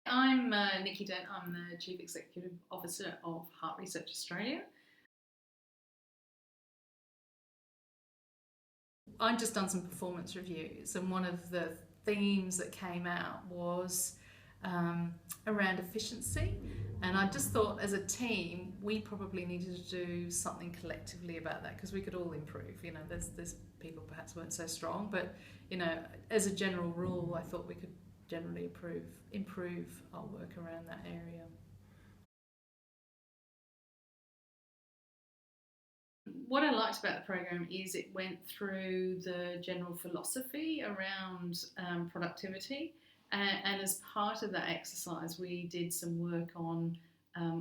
I'm Nicci Dent. I'm the Chief Executive Officer of Heart Research Australia. I'd just done some performance reviews, and one of the themes that came out was around efficiency. And I just thought, as a team, we probably needed to do something collectively about that, because we could all improve. There's people perhaps weren't so strong, but as a general rule, I thought we could generally improve our work around that area. What I liked about the program is it went through the general philosophy around productivity, and as part of that exercise, we did some work on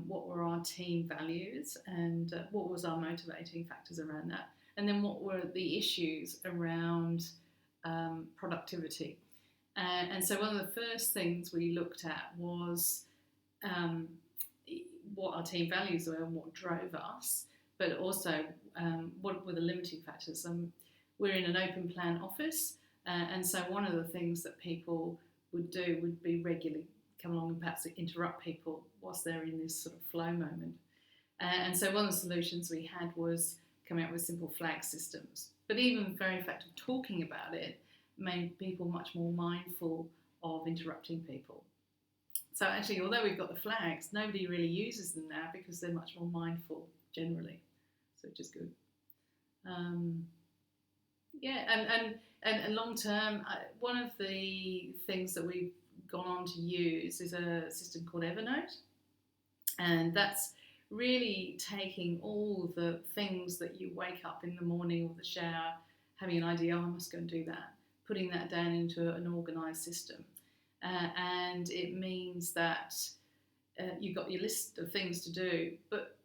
what were our team values and what was our motivating factors around that, and then what were the issues around productivity. And so one of the first things we looked at was um, what our team values were and what drove us, but also what were the limiting factors. We're in an open plan office, and so one of the things that people would do would be regularly come along and perhaps interrupt people whilst they're in this sort of flow moment. And so one of the solutions we had was coming up with simple flag systems. But even the very fact of talking about it made people much more mindful of interrupting people. So actually, although we've got the flags, nobody really uses them now because they're much more mindful generally, so which is good. And long term, one of the things that we've gone on to use is a system called Evernote, and that's really taking all the things that you wake up in the morning or the shower, having an idea, oh, I must go and do that, putting that down into an organised system. And it means that you've got your list of things to do, but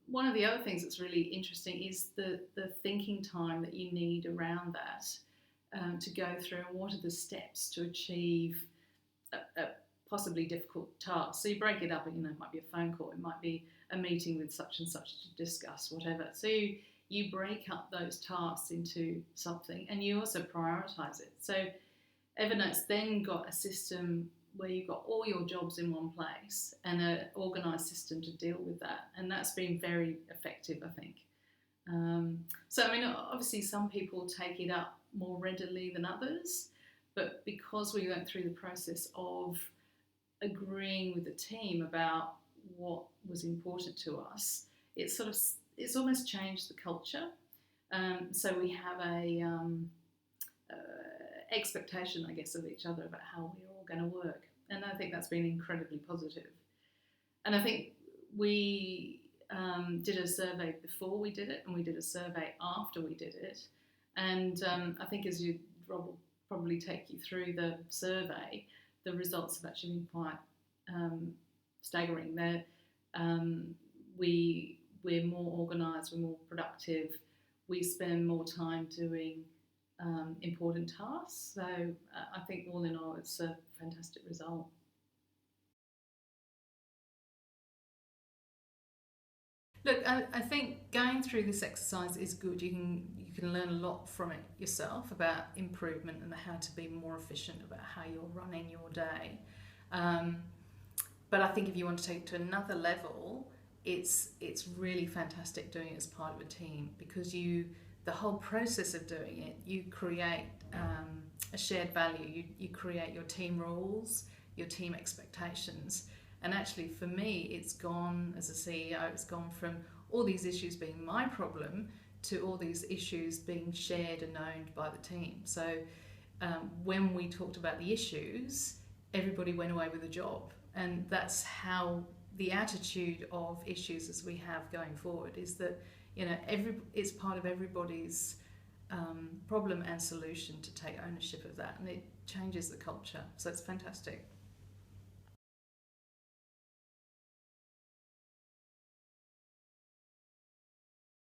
one of the other things that's really interesting is the thinking time that you need around that to go through, and what are the steps to achieve a possibly difficult task. So you break it up, and it might be a phone call, it might be a meeting with such and such to discuss whatever. So you break up those tasks into something, and you also prioritise it. So Evernote's then got a system where you've got all your jobs in one place and an organised system to deal with that, and that's been very effective, I think. So I mean, obviously some people take it up more readily than others, but because we went through the process of agreeing with the team about what was important to us, it's almost changed the culture. So we have a expectation, I guess, of each other about how we're all going to work, and I think that's been incredibly positive. And I think we did a survey before we did it, and we did a survey after we did it, and I think as Rob will probably take you through the survey, the results have actually been quite staggering. We're more organised, we're more productive, we spend more time doing important tasks. So I think all in all, it's a fantastic result. Look, I think going through this exercise is good. You can learn a lot from it yourself about improvement and how to be more efficient about how you're running your day. But I think if you want to take it to another level, it's really fantastic doing it as part of a team, because the whole process of doing it, you create a shared value. You create your team rules, your team expectations. And actually, for me, it's gone, as a CEO, it's gone from all these issues being my problem to all these issues being shared and owned by the team. So when we talked about the issues, everybody went away with a job. And that's how the attitude of issues as we have going forward is that, it's part of everybody's problem and solution to take ownership of that, and it changes the culture. So it's fantastic.